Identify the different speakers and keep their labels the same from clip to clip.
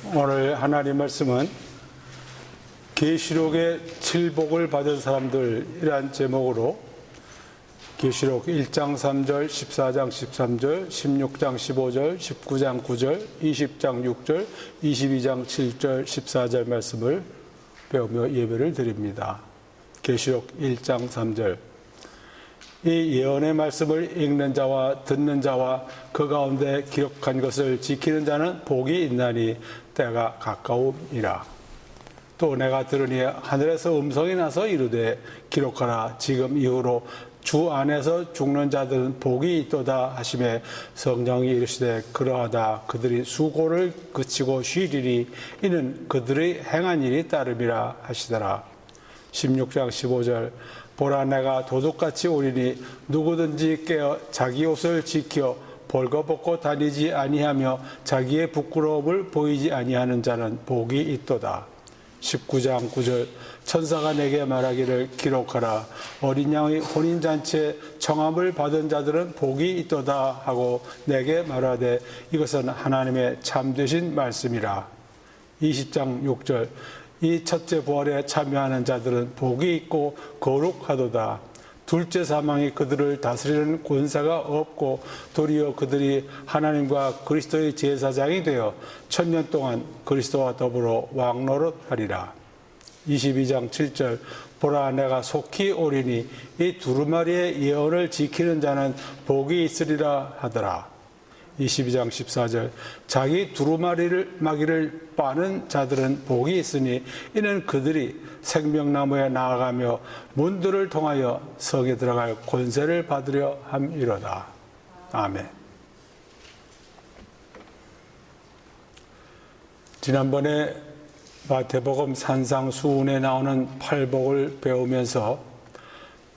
Speaker 1: 오늘 하나님 말씀은 계시록의 칠복을 받은 사람들이란 제목으로 계시록 1장 3절, 14장 13절, 16장 15절, 19장 9절, 20장 6절, 22장 7절, 14절 말씀을 배우며 예배를 드립니다. 계시록 1장 3절. 이 예언의 말씀을 읽는 자와 듣는 자와 그 가운데 기록한 것을 지키는 자는 복이 있나니 때가 가까움이라. 또 내가 들으니 하늘에서 음성이 나서 이르되 기록하라. 지금 이후로 주 안에서 죽는 자들은 복이 있도다 하시매 성령이 이르시되 그러하다. 그들이 수고를 그치고 쉬리니 이는 그들의 행한 일이 따름이라 하시더라. 16장 15절. 보라 내가 도둑같이 오리니 누구든지 깨어 자기 옷을 지켜 벌거벗고 다니지 아니하며 자기의 부끄러움을 보이지 아니하는 자는 복이 있도다. 19장 9절. 천사가 내게 말하기를 기록하라. 어린 양의 혼인잔치에 청함을 받은 자들은 복이 있도다 하고 내게 말하되 이것은 하나님의 참되신 말씀이라. 20장 6절. 이 첫째 부활에 참여하는 자들은 복이 있고 거룩하도다. 둘째 사망이 그들을 다스리는 권세가 없고 도리어 그들이 하나님과 그리스도의 제사장이 되어 1000년 동안 그리스도와 더불어 왕노릇하리라. 22장 7절. 보라 내가 속히 오리니 이 두루마리의 예언을 지키는 자는 복이 있으리라 하더라. 22장 14절. 자기 두루마리를 빠는 자들은 복이 있으니 이는 그들이 생명나무에 나아가며 문들을 통하여 성에 들어갈 권세를 받으려 함이로다. 아멘. 지난번에 마태복음 산상수훈에 나오는 팔복을 배우면서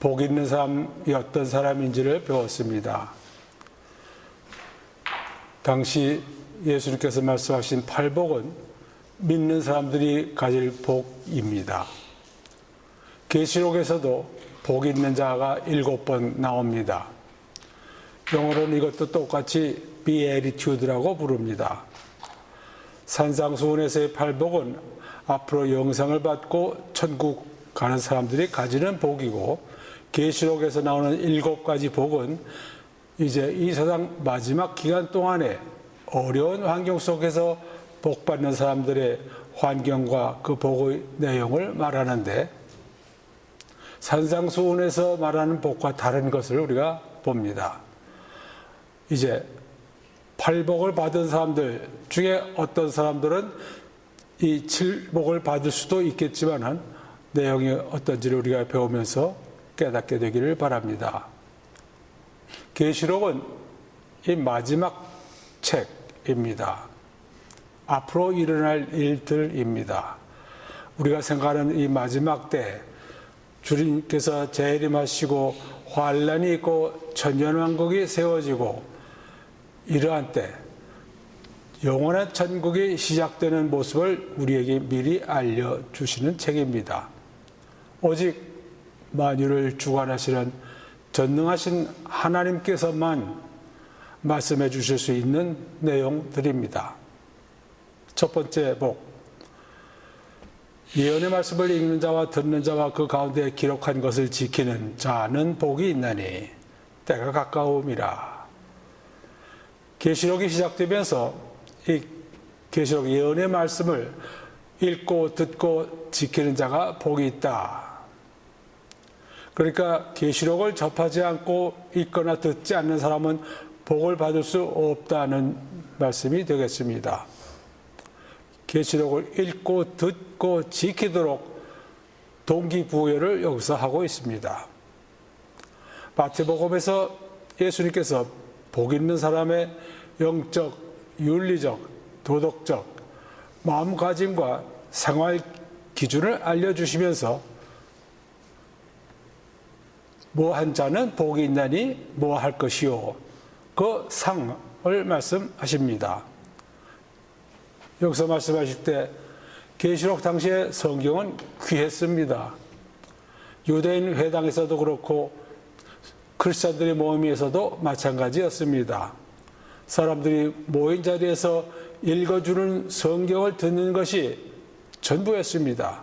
Speaker 1: 복 있는 사람이 어떤 사람인지를 배웠습니다. 당시 예수님께서 말씀하신 팔복은 믿는 사람들이 가질 복입니다. 계시록에서도 복 있는 자가 7번 나옵니다. 영어로는 이것도 똑같이 Beatitude라고 부릅니다. 산상수훈에서의 팔복은 앞으로 영생을 받고 천국 가는 사람들이 가지는 복이고, 계시록에서 나오는 7가지 복은 이제 이 세상 마지막 기간 동안에 어려운 환경 속에서 복받는 사람들의 환경과 그 복의 내용을 말하는데, 산상수훈에서 말하는 복과 다른 것을 우리가 봅니다. 이제 팔복을 받은 사람들 중에 어떤 사람들은 이 칠복을 받을 수도 있겠지만 내용이 어떤지를 우리가 배우면서 깨닫게 되기를 바랍니다. 계시록은 이 마지막 책입니다. 앞으로 일어날 일들입니다. 우리가 생각하는 이 마지막 때 주님께서 재림하시고 환란이 있고 천년왕국이 세워지고 이러한 때 영원한 천국이 시작되는 모습을 우리에게 미리 알려주시는 책입니다. 오직 만유를 주관하시는 전능하신 하나님께서만 말씀해 주실 수 있는 내용들입니다. 첫 번째 복. 예언의 말씀을 읽는 자와 듣는 자와 그 가운데 기록한 것을 지키는 자는 복이 있나니 때가 가까움이라. 계시록이 시작되면서 이 계시록 예언의 말씀을 읽고 듣고 지키는 자가 복이 있다. 그러니까 계시록을 접하지 않고 읽거나 듣지 않는 사람은 복을 받을 수 없다는 말씀이 되겠습니다. 계시록을 읽고 듣고 지키도록 동기부여를 여기서 하고 있습니다. 마태복음에서 예수님께서 복 있는 사람의 영적, 윤리적, 도덕적 마음가짐과 생활 기준을 알려주시면서 뭐한 자는 복이 있나니 뭐할 것이요 그 상을 말씀하십니다. 여기서 말씀하실 때 계시록 당시에 성경은 귀했습니다. 유대인 회당에서도 그렇고 크리스찬들의 모임에서도 마찬가지였습니다. 사람들이 모인 자리에서 읽어주는 성경을 듣는 것이 전부였습니다.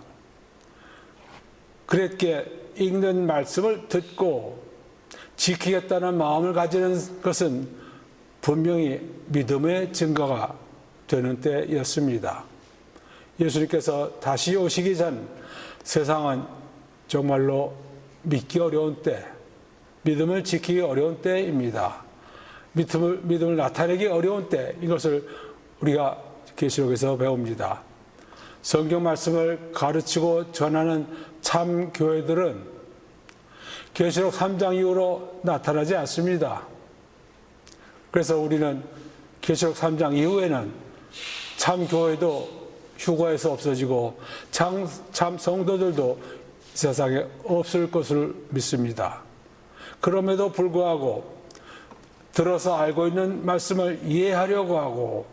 Speaker 1: 그랬기에 읽는 말씀을 듣고 지키겠다는 마음을 가지는 것은 분명히 믿음의 증거가 되는 때였습니다. 예수님께서 다시 오시기 전 세상은 정말로 믿기 어려운 때, 믿음을 지키기 어려운 때입니다. 믿음을 나타내기 어려운 때, 이것을 우리가 계시록에서 배웁니다. 성경 말씀을 가르치고 전하는 참 교회들은 계시록 3장 이후로 나타나지 않습니다. 그래서 우리는 계시록 3장 이후에는 참 교회도 휴거에서 없어지고 참 성도들도 세상에 없을 것을 믿습니다. 그럼에도 불구하고 들어서 알고 있는 말씀을 이해하려고 하고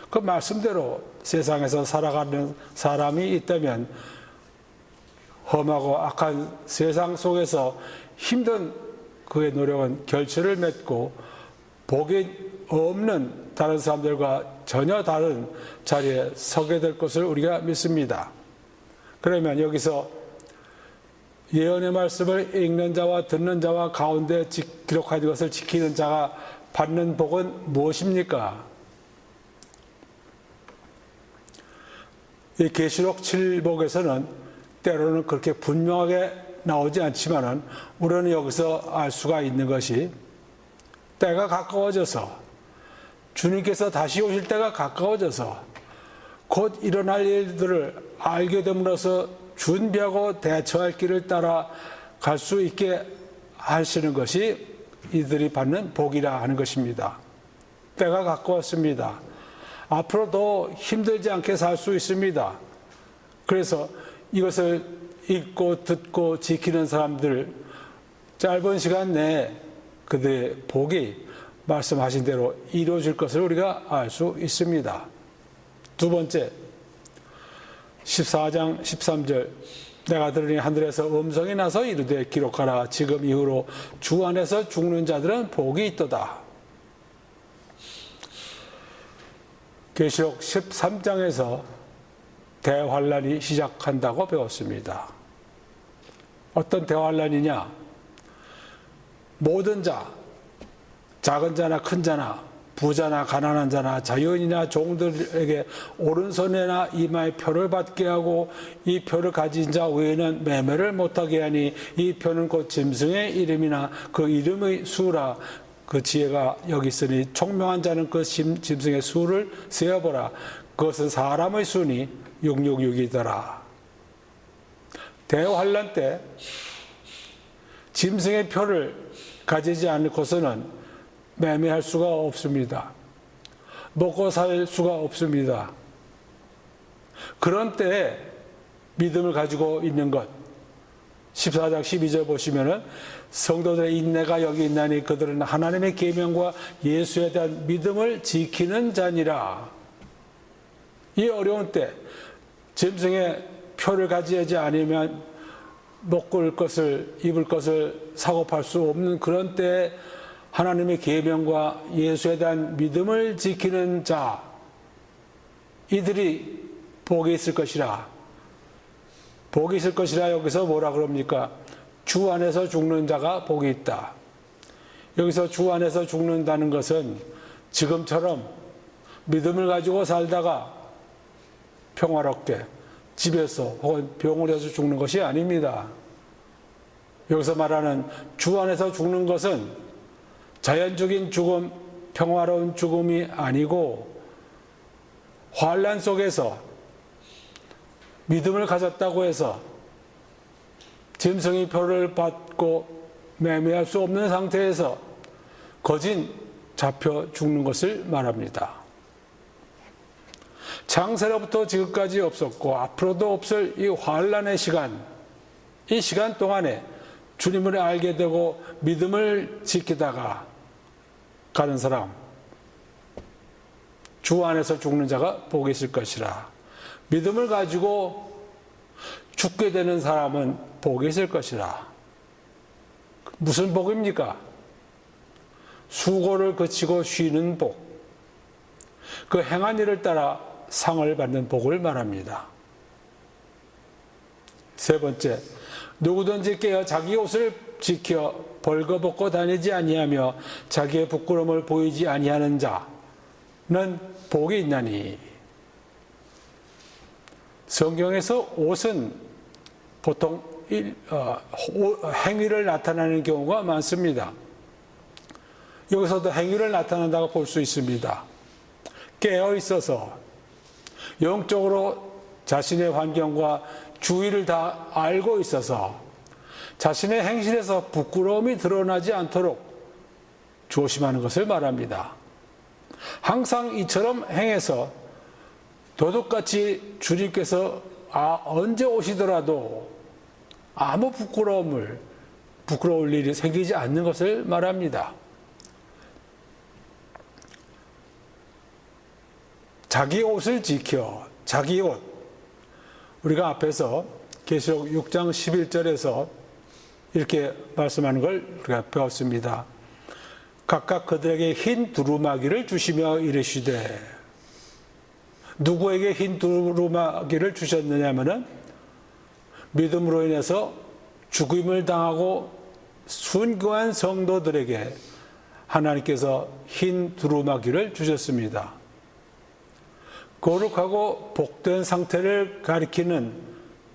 Speaker 1: 그 말씀대로 세상에서 살아가는 사람이 있다면 험하고 악한 세상 속에서 힘든 그의 노력은 결실을 맺고 복이 없는 다른 사람들과 전혀 다른 자리에 서게 될 것을 우리가 믿습니다. 그러면 여기서 예언의 말씀을 읽는 자와 듣는 자와 가운데 기록한 것을 지키는 자가 받는 복은 무엇입니까? 이 계시록 7복에서는 때로는 그렇게 분명하게 나오지 않지만은 우리는 여기서 알 수가 있는 것이 때가 가까워져서 주님께서 다시 오실 때가 가까워져서 곧 일어날 일들을 알게 됨으로써 준비하고 대처할 길을 따라 갈 수 있게 하시는 것이 이들이 받는 복이라 하는 것입니다. 때가 가까웠습니다. 앞으로 더 힘들지 않게 살 수 있습니다. 그래서 이것을 읽고 듣고 지키는 사람들 짧은 시간 내에 그들의 복이 말씀하신 대로 이루어질 것을 우리가 알 수 있습니다. 두 번째, 14장 13절 내가 들으니 하늘에서 음성이 나서 이르되 기록하라 지금 이후로 주 안에서 죽는 자들은 복이 있도다. 계시록 13장에서 대환란이 시작한다고 배웠습니다. 어떤 대환란이냐? 모든 자, 작은 자나 큰 자나 부자나 가난한 자나 자유인이나 종들에게 오른손에나 이마에 표를 받게 하고 이 표를 가진 자 외에는 매매를 못하게 하니 이 표는 곧 짐승의 이름이나 그 이름의 수라. 그 지혜가 여기 있으니 총명한 자는 그 짐승의 수를 세어보라. 그것은 사람의 수니 666이더라. 대환란 때 짐승의 표를 가지지 않고서는 매매할 수가 없습니다. 먹고 살 수가 없습니다. 그런 때에 믿음을 가지고 있는 것 14장 12절 보시면은 성도들의 인내가 여기 있나니 그들은 하나님의 계명과 예수에 대한 믿음을 지키는 자니라. 이 어려운 때 짐승의 표를 가지지 않으면 먹을 것을 입을 것을 사고 팔 수 없는 그런 때에 하나님의 계명과 예수에 대한 믿음을 지키는 자 이들이 복이 있을 것이라. 복이 있을 것이라 여기서 뭐라 그럽니까? 주 안에서 죽는 자가 복이 있다. 여기서 주 안에서 죽는다는 것은 지금처럼 믿음을 가지고 살다가 평화롭게 집에서 혹은 병원에서 죽는 것이 아닙니다. 여기서 말하는 주 안에서 죽는 것은 자연적인 죽음, 평화로운 죽음이 아니고 환난 속에서 믿음을 가졌다고 해서 짐승의 표를 받고 매매할 수 없는 상태에서 거진 잡혀 죽는 것을 말합니다. 창세로부터 지금까지 없었고 앞으로도 없을 이 환난의 시간, 이 시간 동안에 주님을 알게 되고 믿음을 지키다가 가는 사람, 주 안에서 죽는 자가 복이 있을 것이라. 믿음을 가지고 죽게 되는 사람은 복이 있을 것이라. 무슨 복입니까? 수고를 거치고 쉬는 복. 그 행한 일을 따라 상을 받는 복을 말합니다. 세 번째, 누구든지 깨어 자기 옷을 지켜 벌거벗고 다니지 아니하며 자기의 부끄러움을 보이지 아니하는 자는 복이 있나니. 성경에서 옷은 보통 행위를 나타내는 경우가 많습니다. 여기서도 행위를 나타낸다고 볼 수 있습니다. 깨어 있어서 영적으로 자신의 환경과 주의를 다 알고 있어서 자신의 행실에서 부끄러움이 드러나지 않도록 조심하는 것을 말합니다. 항상 이처럼 행해서 도둑같이 주님께서 언제 오시더라도 아무 부끄러울 일이 생기지 않는 것을 말합니다. 자기 옷을 지켜, 자기 옷. 우리가 앞에서 계시록 6장 11절에서 이렇게 말씀하는 걸 우리가 배웠습니다. 각각 그들에게 흰 두루마기를 주시며 이르시되, 누구에게 흰 두루마기를 주셨느냐면은 믿음으로 인해서 죽임을 당하고 순교한 성도들에게 하나님께서 흰 두루마기를 주셨습니다. 거룩하고 복된 상태를 가리키는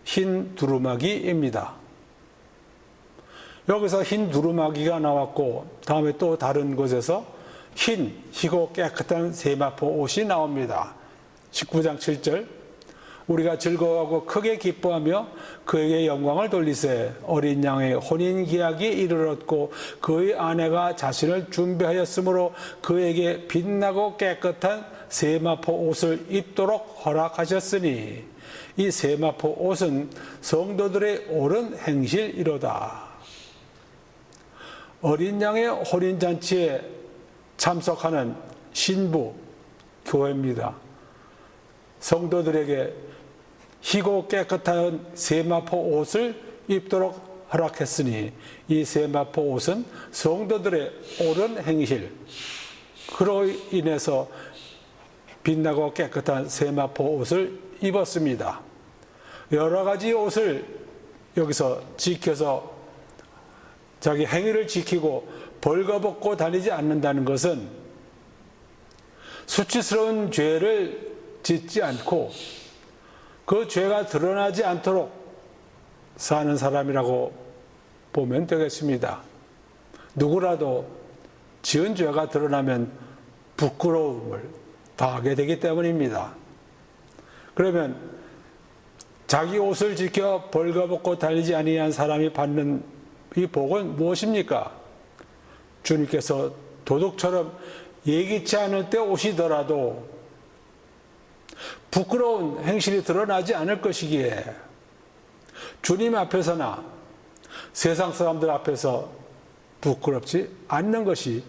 Speaker 1: 흰 두루마기입니다. 여기서 흰 두루마기가 나왔고 다음에 또 다른 곳에서 희고 깨끗한 세마포 옷이 나옵니다. 19장 7절, 우리가 즐거워하고 크게 기뻐하며 그에게 영광을 돌리세. 어린 양의 혼인기약이 이르렀고 그의 아내가 자신을 준비하였으므로 그에게 빛나고 깨끗한 세마포 옷을 입도록 허락하셨으니 이 세마포 옷은 성도들의 옳은 행실이로다. 어린 양의 혼인잔치에 참석하는 신부, 교회입니다. 성도들에게 희고 깨끗한 세마포 옷을 입도록 허락했으니 이 세마포 옷은 성도들의 옳은 행실, 그로 인해서 빛나고 깨끗한 세마포 옷을 입었습니다. 여러 가지 옷을 여기서 지켜서 자기 행위를 지키고 벌거벗고 다니지 않는다는 것은 수치스러운 죄를 짓지 않고 그 죄가 드러나지 않도록 사는 사람이라고 보면 되겠습니다. 누구라도 지은 죄가 드러나면 부끄러움을 당하게 되기 때문입니다. 그러면 자기 옷을 지켜 벌거벗고 다니지 아니한 사람이 받는 이 복은 무엇입니까? 주님께서 도둑처럼 예기치 않을 때 오시더라도 부끄러운 행실이 드러나지 않을 것이기에 주님 앞에서나 세상 사람들 앞에서 부끄럽지 않는 것이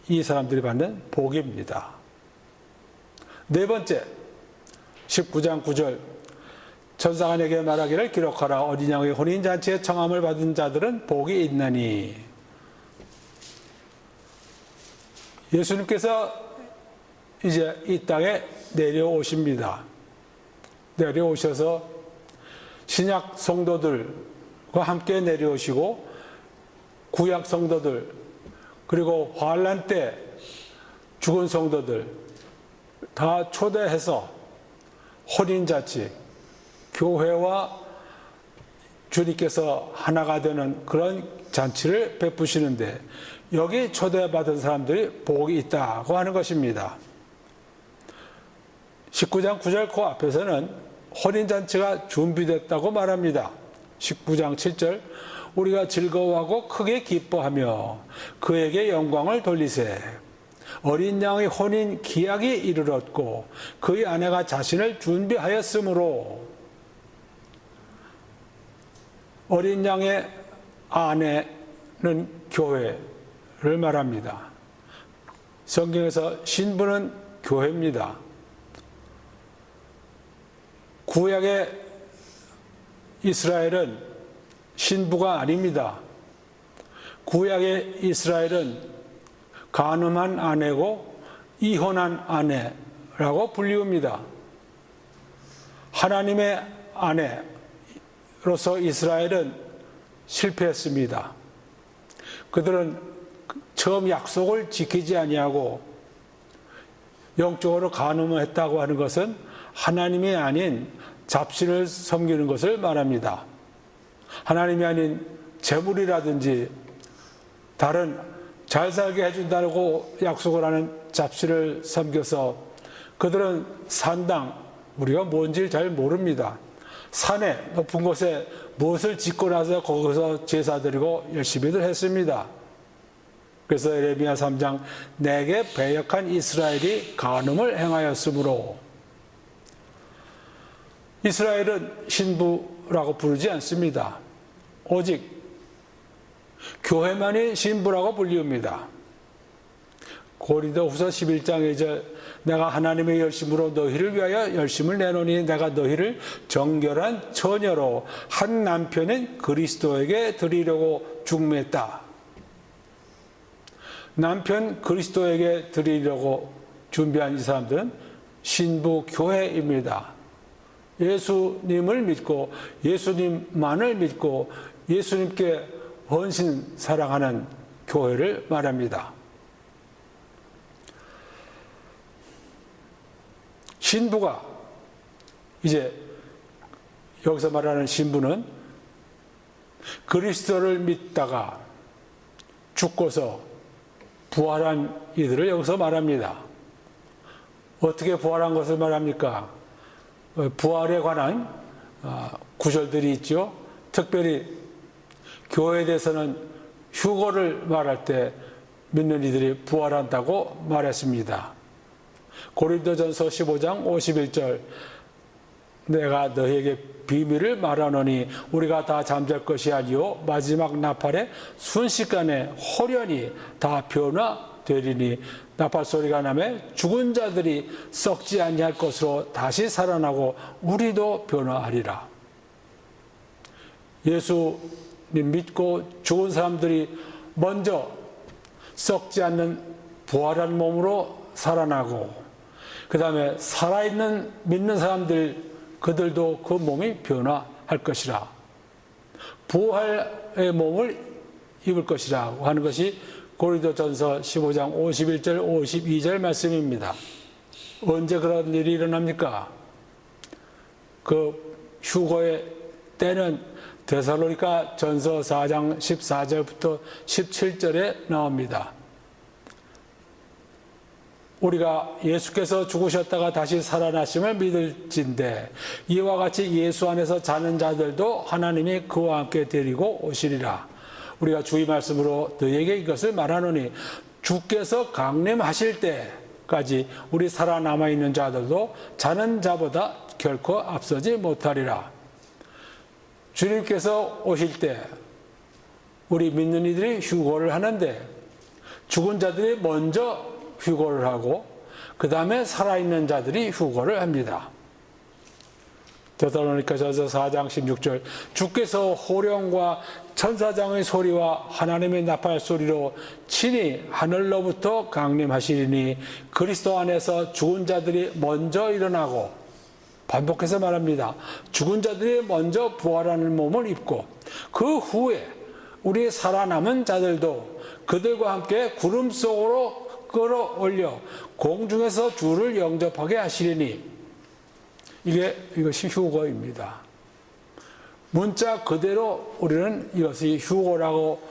Speaker 1: 이 사람들이 받는 복입니다. 네 번째, 19장 9절, 천사가 내게 말하기를 기록하라. 어린 양의 혼인잔치에 청함을 받은 자들은 복이 있나니. 예수님께서 이제 이 땅에 내려오십니다. 내려오셔서 신약 성도들과 함께 내려오시고 구약 성도들, 그리고 환난 때 죽은 성도들 다 초대해서 혼인잔치, 교회와 주님께서 하나가 되는 그런 잔치를 베푸시는데 여기 초대받은 사람들이 복이 있다고 하는 것입니다. 19장 9절 그 앞에서는 혼인잔치가 준비됐다고 말합니다. 19장 7절, 우리가 즐거워하고 크게 기뻐하며 그에게 영광을 돌리세. 어린 양의 혼인 기약이 이르렀고 그의 아내가 자신을 준비하였으므로. 어린 양의 아내는 교회를 말합니다. 성경에서 신부는 교회입니다. 구약의 이스라엘은 신부가 아닙니다. 구약의 이스라엘은 간음한 아내고 이혼한 아내라고 불리웁니다. 하나님의 아내로서 이스라엘은 실패했습니다. 그들은 처음 약속을 지키지 아니하고 영적으로 간음했다고 하는 것은 하나님이 아닌 잡신을 섬기는 것을 말합니다. 하나님이 아닌 재물이라든지 다른 잘 살게 해준다고 약속을 하는 잡신을 섬겨서 그들은 산당, 우리가 뭔지 잘 모릅니다. 산에 높은 곳에 무엇을 짓고 나서 거기서 제사 드리고 열심히들 했습니다. 그래서 예레미야 3장 내게 배역한 이스라엘이 간음을 행하였으므로 이스라엘은 신부라고 부르지 않습니다. 오직 교회만이 신부라고 불리웁니다. 고린도후서 11장 2절 내가 하나님의 열심으로 너희를 위하여 열심을 내노니 내가 너희를 정결한 처녀로 한 남편인 그리스도에게 드리려고 중매했다. 남편 그리스도에게 드리려고 준비한 이 사람들은 신부 교회입니다. 예수님을 믿고 예수님만을 믿고 예수님께 헌신 사랑하는 교회를 말합니다. 신부가 이제 여기서 말하는 신부는 그리스도를 믿다가 죽고서 부활한 이들을 여기서 말합니다. 어떻게 부활한 것을 말합니까? 부활에 관한 구절들이 있죠. 특별히 교회에 대해서는 휴거를 말할 때 믿는 이들이 부활한다고 말했습니다. 고린도전서 15장 51절 내가 너희에게 비밀을 말하노니 우리가 다 잠잘 것이 아니요 마지막 나팔에 순식간에 호련히 다 변화되리니 나팔 소리가 나매 죽은 자들이 썩지 아니할 것으로 다시 살아나고 우리도 변화하리라. 예수님 믿고 죽은 사람들이 먼저 썩지 않는 부활한 몸으로 살아나고 그 다음에 살아있는 믿는 사람들 그들도 그 몸이 변화할 것이라. 부활의 몸을 입을 것이라고 하는 것이 고린도전서 15장 51절 52절 말씀입니다. 언제 그런 일이 일어납니까? 그 휴거의 때는 데살로니가 전서 4장 14절부터 17절에 나옵니다. 우리가 예수께서 죽으셨다가 다시 살아나심을 믿을진대 이와 같이 예수 안에서 자는 자들도 하나님이 그와 함께 데리고 오시리라. 우리가 주의 말씀으로 너희에게 이것을 말하노니 주께서 강림하실 때까지 우리 살아남아 있는 자들도 자는 자보다 결코 앞서지 못하리라. 주님께서 오실 때 우리 믿는 이들이 휴거를 하는데 죽은 자들이 먼저 휴거를 하고 그 다음에 살아있는 자들이 휴거를 합니다. 데살로니가전서 4장 16절 주께서 호령과 천사장의 소리와 하나님의 나팔 소리로 친히 하늘로부터 강림하시리니 그리스도 안에서 죽은 자들이 먼저 일어나고 반복해서 말합니다. 죽은 자들이 먼저 부활하는 몸을 입고 그 후에 우리 살아남은 자들도 그들과 함께 구름 속으로 끌어올려 공중에서 주를 영접하게 하시리니 이것이 휴거입니다. 문자 그대로 우리는 이것이 휴거라고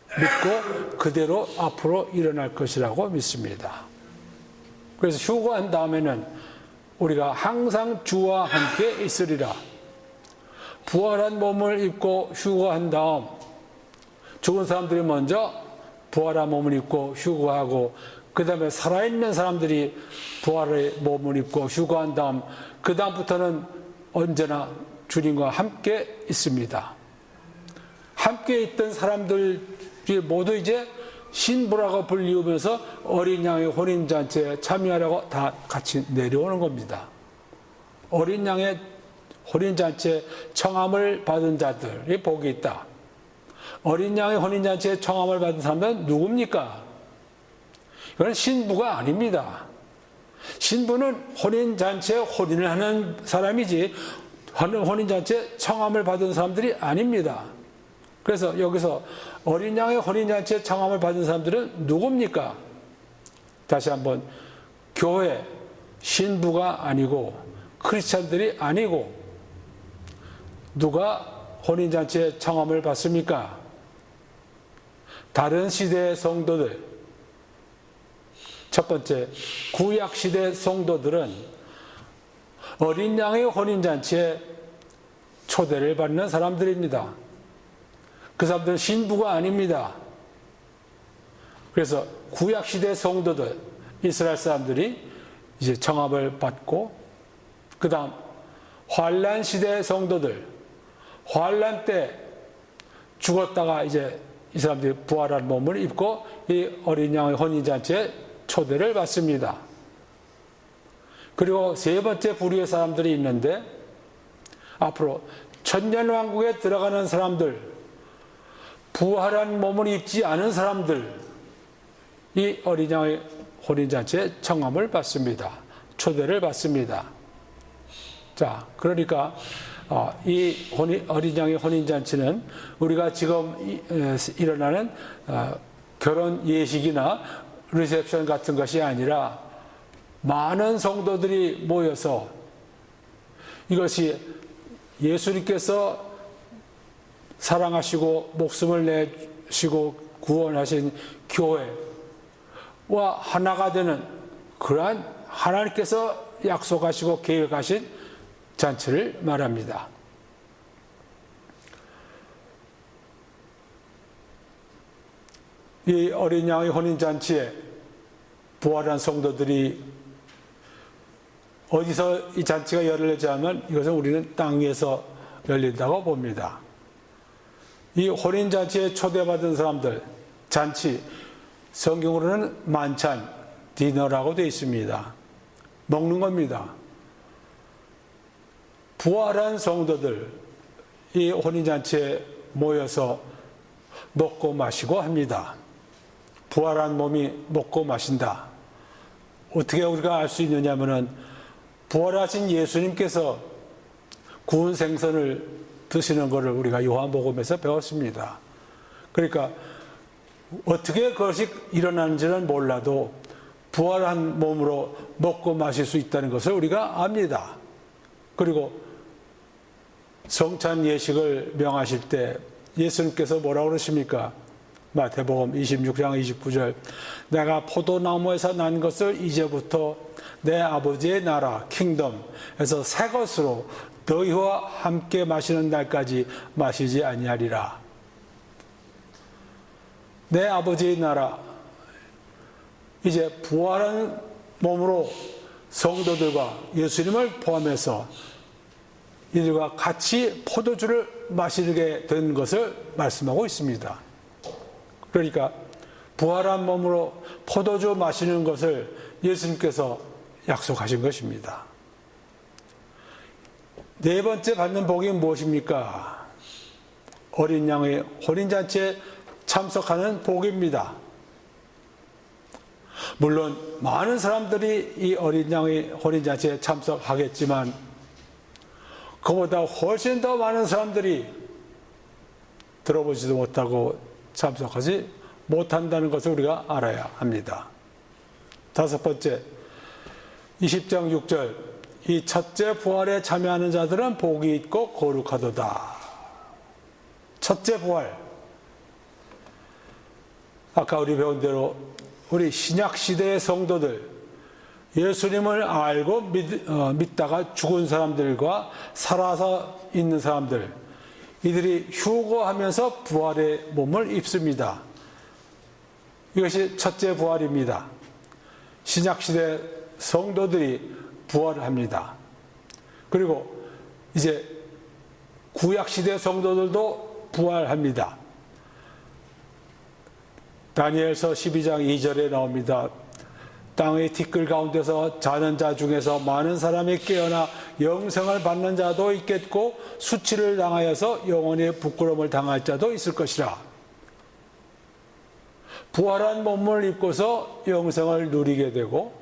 Speaker 1: 믿고 그대로 앞으로 일어날 것이라고 믿습니다. 그래서 휴거한 다음에는 우리가 항상 주와 함께 있으리라. 부활한 몸을 입고 휴거한 다음 죽은 사람들이 먼저 부활한 몸을 입고 휴거하고 그 다음에 살아있는 사람들이 부활의 몸을 입고 휴거한 다음 그 다음부터는 언제나 주님과 함께 있습니다. 함께 있던 사람들이 모두 이제 신부라고 불리우면서 어린 양의 혼인잔치에 참여하려고 다 같이 내려오는 겁니다. 어린 양의 혼인잔치에 청함을 받은 자들이 복이 있다. 어린 양의 혼인잔치에 청함을 받은 사람은 누굽니까? 이건 신부가 아닙니다. 신부는 혼인잔치에 혼인을 하는 사람이지 혼인잔치에 청함을 받은 사람들이 아닙니다. 그래서 여기서 어린 양의 혼인잔치에 청함을 받은 사람들은 누굽니까? 다시 한번, 교회, 신부가 아니고 크리스찬들이 아니고 누가 혼인잔치에 청함을 받습니까? 다른 시대의 성도들. 첫 번째, 구약시대 성도들은 어린 양의 혼인잔치에 초대를 받는 사람들입니다. 그 사람들은 신부가 아닙니다. 그래서 구약시대 성도들, 이스라엘 사람들이 이제 청함을 받고, 그 다음 환란시대 성도들, 환란 때 죽었다가 이제 이 사람들이 부활한 몸을 입고 이 어린 양의 혼인잔치에 초대를 받습니다. 그리고 세 번째 부류의 사람들이 있는데, 앞으로 천년왕국에 들어가는 사람들, 부활한 몸을 입지 않은 사람들, 이 어린 양의 혼인잔치에 청함을 받습니다. 초대를 받습니다. 자, 그러니까 이 어린 양의 혼인잔치는 우리가 지금 일어나는 결혼 예식이나 리셉션 같은 것이 아니라 많은 성도들이 모여서 이것이 예수님께서 사랑하시고 목숨을 내시고 구원하신 교회와 하나가 되는 그러한 하나님께서 약속하시고 계획하신 잔치를 말합니다. 이 어린 양의 혼인잔치에 부활한 성도들이 어디서 이 잔치가 열리지 하면 이것은 우리는 땅 위에서 열린다고 봅니다. 이 혼인잔치에 초대받은 사람들, 잔치, 성경으로는 만찬, 디너라고 되어 있습니다. 먹는 겁니다. 부활한 성도들, 이 혼인잔치에 모여서 먹고 마시고 합니다. 부활한 몸이 먹고 마신다. 어떻게 우리가 알 수 있느냐 하면은 부활하신 예수님께서 구운 생선을 드시는 것을 우리가 요한복음에서 배웠습니다. 그러니까 어떻게 그것이 일어나는지는 몰라도 부활한 몸으로 먹고 마실 수 있다는 것을 우리가 압니다. 그리고 성찬 예식을 명하실 때 예수님께서 뭐라고 그러십니까? 마태복음 26장 29절, 내가 포도나무에서 난 것을 이제부터 내 아버지의 나라 킹덤에서 새 것으로 너희와 함께 마시는 날까지 마시지 아니하리라. 내 아버지의 나라, 이제 부활한 몸으로 성도들과 예수님을 포함해서 이들과 같이 포도주를 마시게 된 것을 말씀하고 있습니다. 그러니까 부활한 몸으로 포도주 마시는 것을 예수님께서 약속하신 것입니다. 네 번째 받는 복이 무엇입니까? 어린 양의 혼인잔치에 참석하는 복입니다. 물론 많은 사람들이 이 어린 양의 혼인잔치에 참석하겠지만 그보다 훨씬 더 많은 사람들이 들어보지도 못하고 참석하지 못한다는 것을 우리가 알아야 합니다. 다섯 번째, 20장 6절, 이 첫째 부활에 참여하는 자들은 복이 있고 거룩하도다. 첫째 부활. 아까 우리 배운 대로 우리 신약시대의 성도들, 예수님을 알고 믿다가 죽은 사람들과 살아서 있는 사람들, 이들이 휴거하면서 부활의 몸을 입습니다. 이것이 첫째 부활입니다. 신약시대 성도들이 부활을 합니다. 그리고 이제 구약시대 성도들도 부활합니다. 다니엘서 12장 2절에 나옵니다. 땅의 티끌 가운데서 자는 자 중에서 많은 사람이 깨어나 영생을 받는 자도 있겠고 수치를 당하여서 영원히 부끄러움을 당할 자도 있을 것이라. 부활한 몸을 입고서 영생을 누리게 되고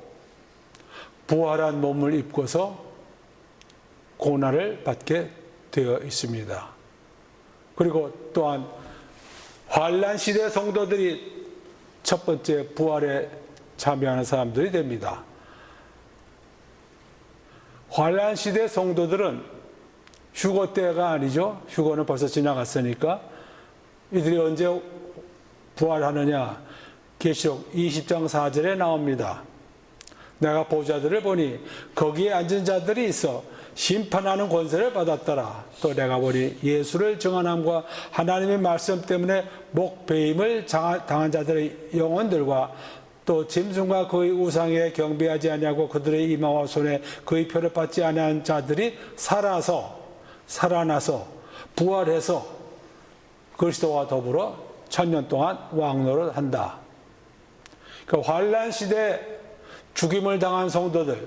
Speaker 1: 부활한 몸을 입고서 고난을 받게 되어 있습니다. 그리고 또한 환난 시대 성도들이 첫 번째 부활에 참여하는 사람들이 됩니다. 환난 시대 성도들은 휴거 때가 아니죠. 휴거는 벌써 지나갔으니까 이들이 언제 부활하느냐? 계시록 20장 4절에 나옵니다. 내가 보좌들을 보니 거기에 앉은 자들이 있어 심판하는 권세를 받았더라. 또 내가 보니 예수를 증언함과 하나님의 말씀 때문에 목배임을 당한 자들의 영혼들과 또 짐승과 그의 우상에 경배하지 아니하고 그들의 이마와 손에 그의 표를 받지 아니한 자들이 살아나서 부활해서 그리스도와 더불어 1000년 동안 왕노릇 한다. 그러니까 환난 시대 죽임을 당한 성도들,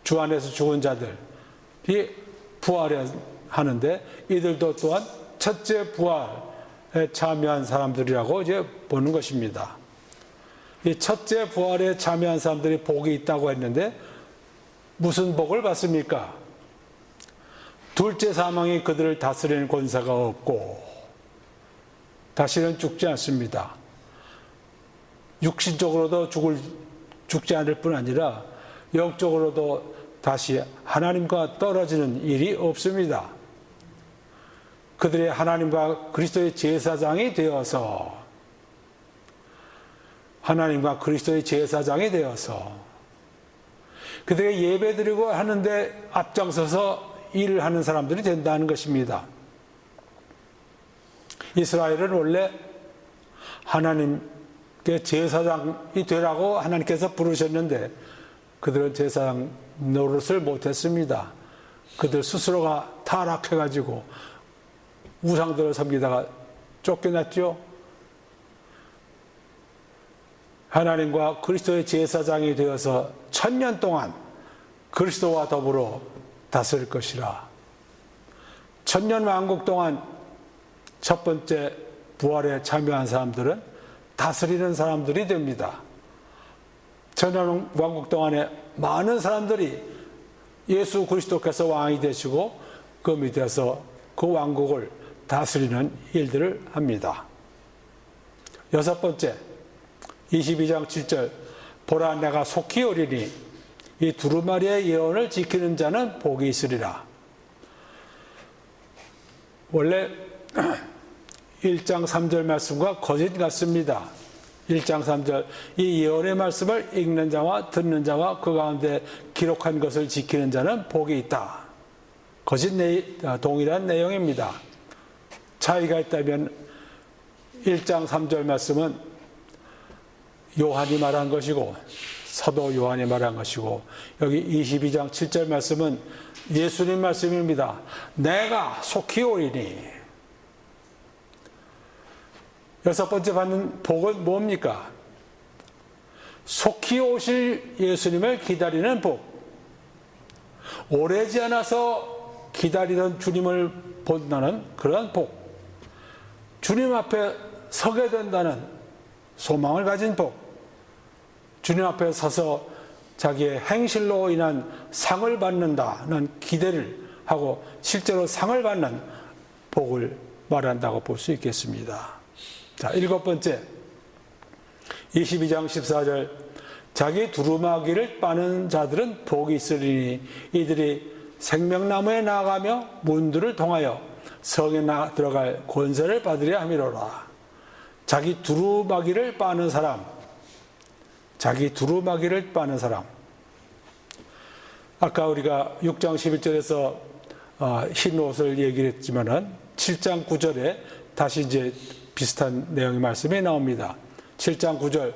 Speaker 1: 주 안에서 죽은 자들이 부활하는데 이들도 또한 첫째 부활에 참여한 사람들이라고 이제 보는 것입니다. 이 첫째 부활에 참여한 사람들이 복이 있다고 했는데 무슨 복을 받습니까? 둘째 사망이 그들을 다스리는 권세가 없고 다시는 죽지 않습니다. 육신적으로도 죽지 않을 뿐 아니라 영적으로도 다시 하나님과 떨어지는 일이 없습니다. 그들이 하나님과 그리스도의 제사장이 되어서 그들에게 예배드리고 하는데 앞장서서 일을 하는 사람들이 된다는 것입니다. 이스라엘은 원래 하나님께 제사장이 되라고 하나님께서 부르셨는데 그들은 제사장 노릇을 못했습니다. 그들 스스로가 타락해가지고 우상들을 섬기다가 쫓겨났죠. 하나님과 그리스도의 제사장이 되어서 1000년 동안 그리스도와 더불어 다스릴 것이라. 1000년 왕국 동안 첫 번째 부활에 참여한 사람들은 다스리는 사람들이 됩니다. 1000년 왕국 동안에 많은 사람들이 예수 그리스도께서 왕이 되시고 그 밑에서 그 왕국을 다스리는 일들을 합니다. 여섯 번째, 22장 7절, 보라 내가 속히 오리니 이 두루마리의 예언을 지키는 자는 복이 있으리라. 원래 1장 3절 말씀과 거짓 같습니다. 1장 3절, 이 예언의 말씀을 읽는 자와 듣는 자와 그 가운데 기록한 것을 지키는 자는 복이 있다. 동일한 내용입니다. 차이가 있다면 1장 3절 말씀은 요한이 말한 것이고 사도 요한이 말한 것이고 여기 22장 7절 말씀은 예수님 말씀입니다. 내가 속히 오리니. 여섯 번째 받는 복은 뭡니까? 속히 오실 예수님을 기다리는 복. 오래지 않아서 기다리던 주님을 본다는 그런 복. 주님 앞에 서게 된다는 소망을 가진 복. 주님 앞에 서서 자기의 행실로 인한 상을 받는다는 기대를 하고 실제로 상을 받는 복을 말한다고 볼 수 있겠습니다. 자, 일곱 번째, 22장 14절, 자기 두루마기를 빠는 자들은 복이 있으리니 이들이 생명나무에 나아가며 문들을 통하여 성에 들어갈 권세를 받으려 함이로라. 자기 두루마기를 빠는 사람, 아까 우리가 6장 11절에서 흰 옷을 얘기를 했지만은 7장 9절에 다시 이제 비슷한 내용의 말씀이 나옵니다. 7장 9절,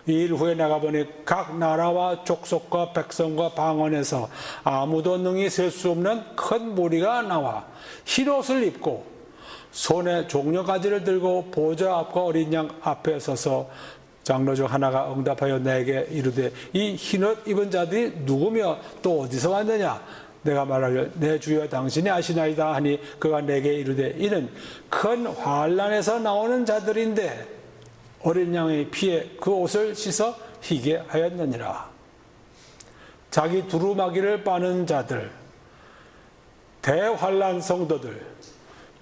Speaker 1: 이 일 후에 나가보니 각 나라와 족속과 백성과 방언에서 아무도 능히 셀 수 없는 큰 무리가 나와 흰 옷을 입고 손에 종려가지를 들고 보좌 앞과 어린 양 앞에 서서 장로 중 하나가 응답하여 내게 이르되 이 흰옷 입은 자들이 누구며 또 어디서 왔느냐? 내가 말하길 내 주여 당신이 아시나이다 하니 그가 내게 이르되 이는 큰 환난에서 나오는 자들인데 어린 양의 피에 그 옷을 씻어 희게 하였느니라. 자기 두루마기를 빠는 자들, 대환란 성도들,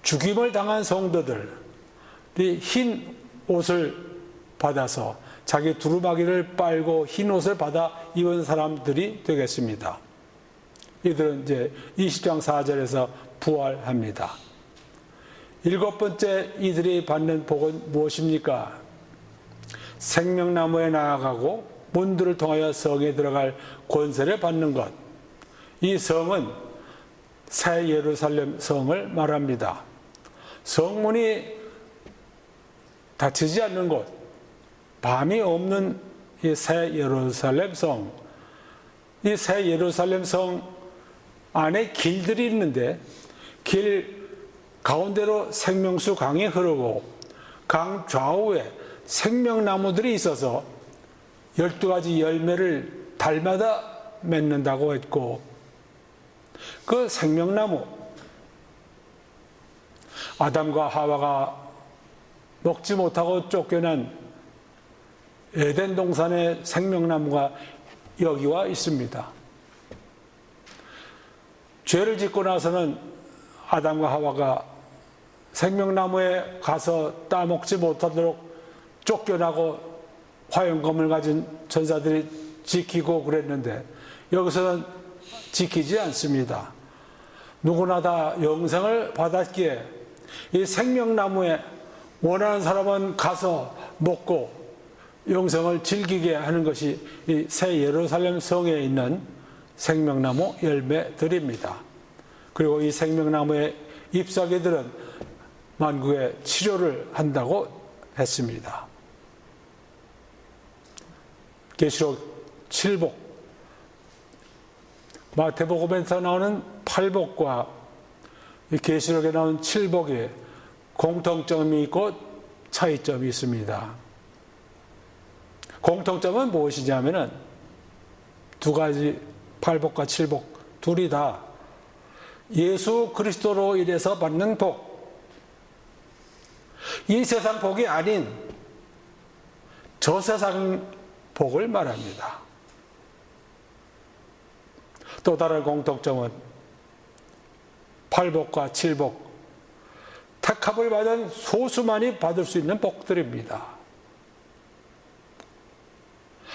Speaker 1: 죽임을 당한 성도들이 흰 옷을 받아서 자기 두루마기를 빨고 흰 옷을 받아 입은 사람들이 되겠습니다. 이들은 이제 20장 4절에서 부활합니다. 7번째 이들이 받는 복은 무엇입니까? 생명나무에 나아가고 문들을 통하여 성에 들어갈 권세를 받는 것. 이 성은 새 예루살렘 성을 말합니다. 성문이 닫히지 않는 곳, 밤이 없는 이 새 예루살렘 성. 이 새 예루살렘 성 안에 길들이 있는데 길 가운데로 생명수 강이 흐르고 강 좌우에 생명나무들이 있어서 12가지 열매를 달마다 맺는다고 했고, 그 생명나무, 아담과 하와가 먹지 못하고 쫓겨난 에덴 동산의 생명나무가 여기와 있습니다. 죄를 짓고 나서는 아담과 하와가 생명나무에 가서 따먹지 못하도록 쫓겨나고 화염검을 가진 전사들이 지키고 그랬는데, 여기서는 지키지 않습니다. 누구나 다 영생을 받았기에 이 생명나무에 원하는 사람은 가서 먹고 영생을 즐기게 하는 것이 이 새 예루살렘 성에 있는 생명나무 열매들입니다. 그리고 이 생명나무의 잎사귀들은 만국의 치료를 한다고 했습니다. 계시록 7복, 마태복음에서 나오는 8복과 계시록에 나오는 7복에 공통점이 있고 차이점이 있습니다. 공통점은 무엇이냐면은 두 가지, 8복과 7복 둘이 다 예수 그리스도로 인해서 받는 복, 이 세상 복이 아닌 저 세상 복을 말합니다. 또 다른 공통점은 8복과 7복, 택함을 받은 소수만이 받을 수 있는 복들입니다.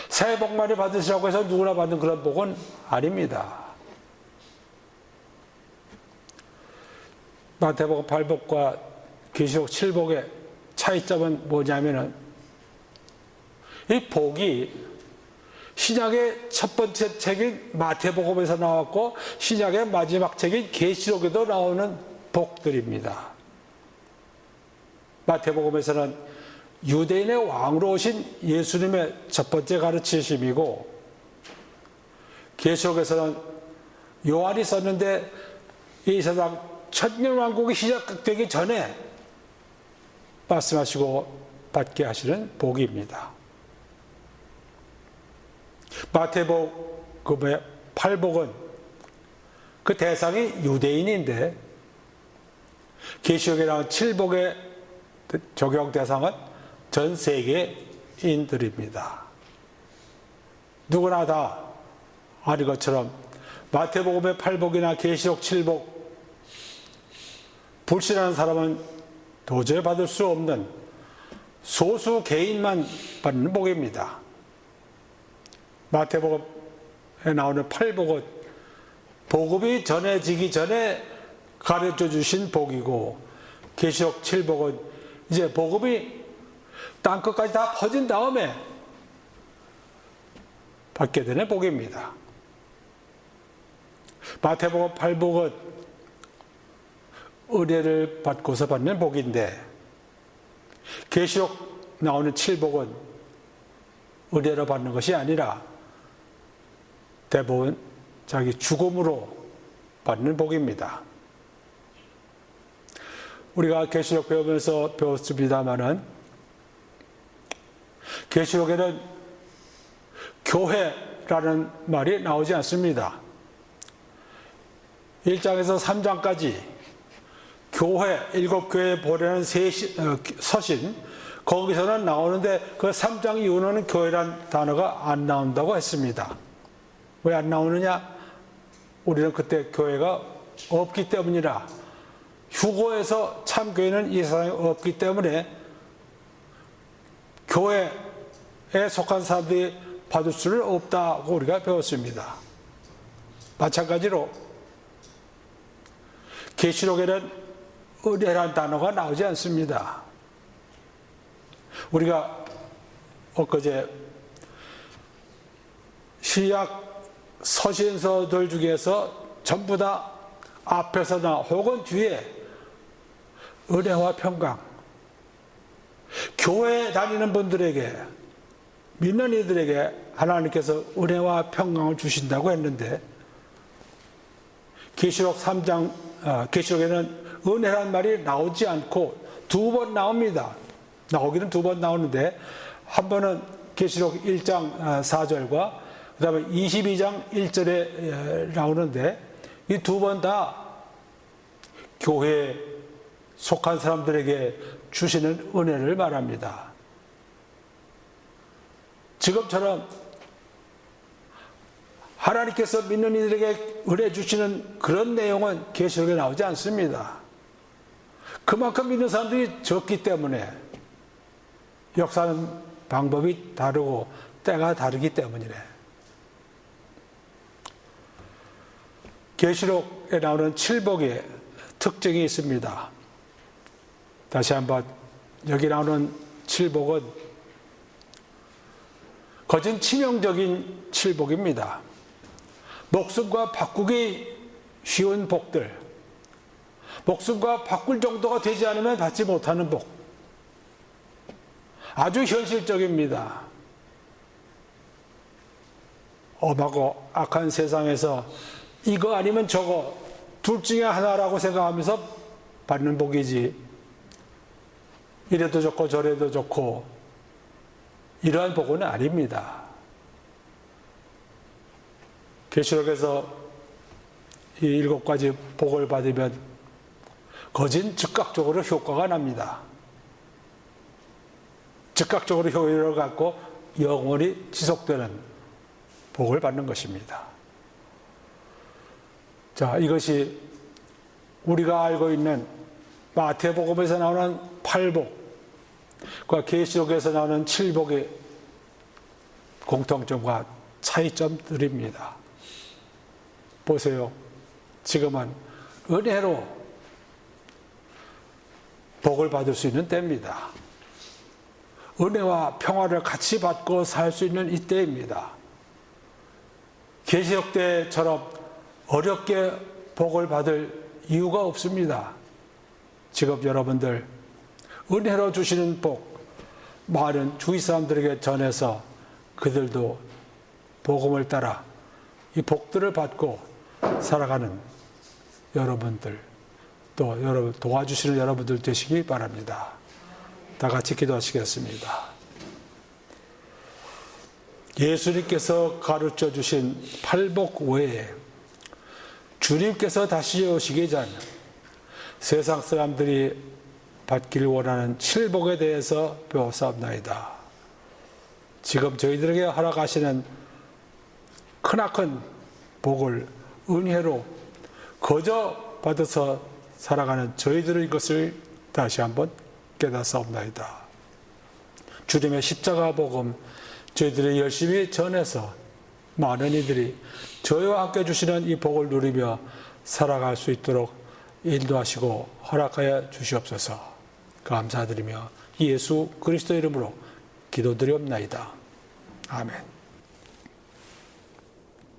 Speaker 1: 새 복만이 받으시라고 해서 누구나 받는 그런 복은 아닙니다. 마태복음 8복과 계시록 7복의 차이점은 뭐냐면은 이 복이 신약의 첫 번째 책인 마태복음에서 나왔고 신약의 마지막 책인 계시록에도 나오는 복들입니다. 마태복음에서는 유대인의 왕으로 오신 예수님의 첫 번째 가르치심이고, 계시록에서는 요한이 썼는데 이 세상 천년왕국이 시작되기 전에 말씀하시고 받게 하시는 복입니다. 마태복음의 8복은 그 대상이 유대인인데, 계시록에 나온 7복의 적용 대상은 전 세계인들입니다. 누구나 다 아는 것처럼 마태복음의 8복이나 계시록 7복, 불신하는 사람은 도저히 받을 수 없는 소수 개인만 받는 복입니다. 마태복음에 나오는 8복은 복음이 전해지기 전에 가르쳐 주신 복이고, 계시록 7복은 이제 복음이 땅끝까지 다 퍼진 다음에 받게 되는 복입니다. 마태복음 8복은 은혜를 받고서 받는 복인데, 계시록 나오는 7복은 은혜로 받는 것이 아니라 대부분 자기 죽음으로 받는 복입니다. 우리가 계시록 배우면서 배웠습니다마는 계시록에는 교회라는 말이 나오지 않습니다. 1장에서 3장까지 교회, 7교회에 보내는 서신, 거기서는 나오는데 그 3장 이후로는 교회란 단어가 안 나온다고 했습니다. 왜 안 나오느냐? 우리는 그때 교회가 없기 때문이라. 휴거에서 참교회는 이 세상에 없기 때문에 교회에 속한 사람들이 받을 수는 없다고 우리가 배웠습니다. 마찬가지로 계시록에는 은혜라는 단어가 나오지 않습니다. 우리가 엊그제 신약 서신서들 중에서 전부 다 앞에서나 혹은 뒤에 은혜와 평강, 교회 다니는 분들에게, 믿는 이들에게 하나님께서 은혜와 평강을 주신다고 했는데, 계시록 3장, 계시록에는 은혜란 말이 나오지 않고 2번 나옵니다. 나오기는 2번 나오는데, 한 번은 계시록 1장 4절과 그 다음에 22장 1절에 나오는데, 이 2번 다 교회에 속한 사람들에게 주시는 은혜를 말합니다. 지금처럼 하나님께서 믿는 이들에게 은혜 주시는 그런 내용은 계시록에 나오지 않습니다. 그만큼 믿는 사람들이 적기 때문에, 역사는 방법이 다르고 때가 다르기 때문이래. 계시록에 나오는 칠복의 특징이 있습니다. 다시 한번, 여기 나오는 칠복은 거진 치명적인 칠복입니다. 목숨과 바꾸기 쉬운 복들, 목숨과 바꿀 정도가 되지 않으면 받지 못하는 복, 아주 현실적입니다. 엄하고 악한 세상에서 이거 아니면 저거 둘 중에 하나라고 생각하면서 받는 복이지, 이래도 좋고 저래도 좋고 이러한 복은 아닙니다. 계시록에서 이 7가지 복을 받으면 거진 즉각적으로 효과가 납니다. 즉각적으로 효율을 갖고 영원히 지속되는 복을 받는 것입니다. 자, 이것이 우리가 알고 있는 마태복음에서 나오는 8복과 계시록에서 나오는 7복의 공통점과 차이점들입니다. 보세요. 지금은 은혜로 복을 받을 수 있는 때입니다. 은혜와 평화를 같이 받고 살 수 있는 이때입니다. 계시록 때처럼 어렵게 복을 받을 이유가 없습니다. 지금 여러분들 은혜로 주시는 복, 많은 주위 사람들에게 전해서 그들도 복음을 따라 이 복들을 받고 살아가는 여러분들, 또 여러분 도와주시는 여러분들 되시기 바랍니다. 다 같이 기도하시겠습니다. 예수님께서 가르쳐 주신 8복 외에 주님께서 다시 오시기 전 세상 사람들이 받기를 원하는 7복에 대해서 배웠사옵나이다. 지금 저희들에게 허락하시는 크나큰 복을 은혜로 거저 받아서 살아가는 저희들의 것을 다시 한번 깨닫사옵나이다. 주님의 십자가 복음 저희들이 열심히 전해서 많은 이들이 저희와 함께 주시는 이 복을 누리며 살아갈 수 있도록 인도하시고 허락하여 주시옵소서. 감사드리며 예수 그리스도 이름으로 기도드리옵나이다. 아멘.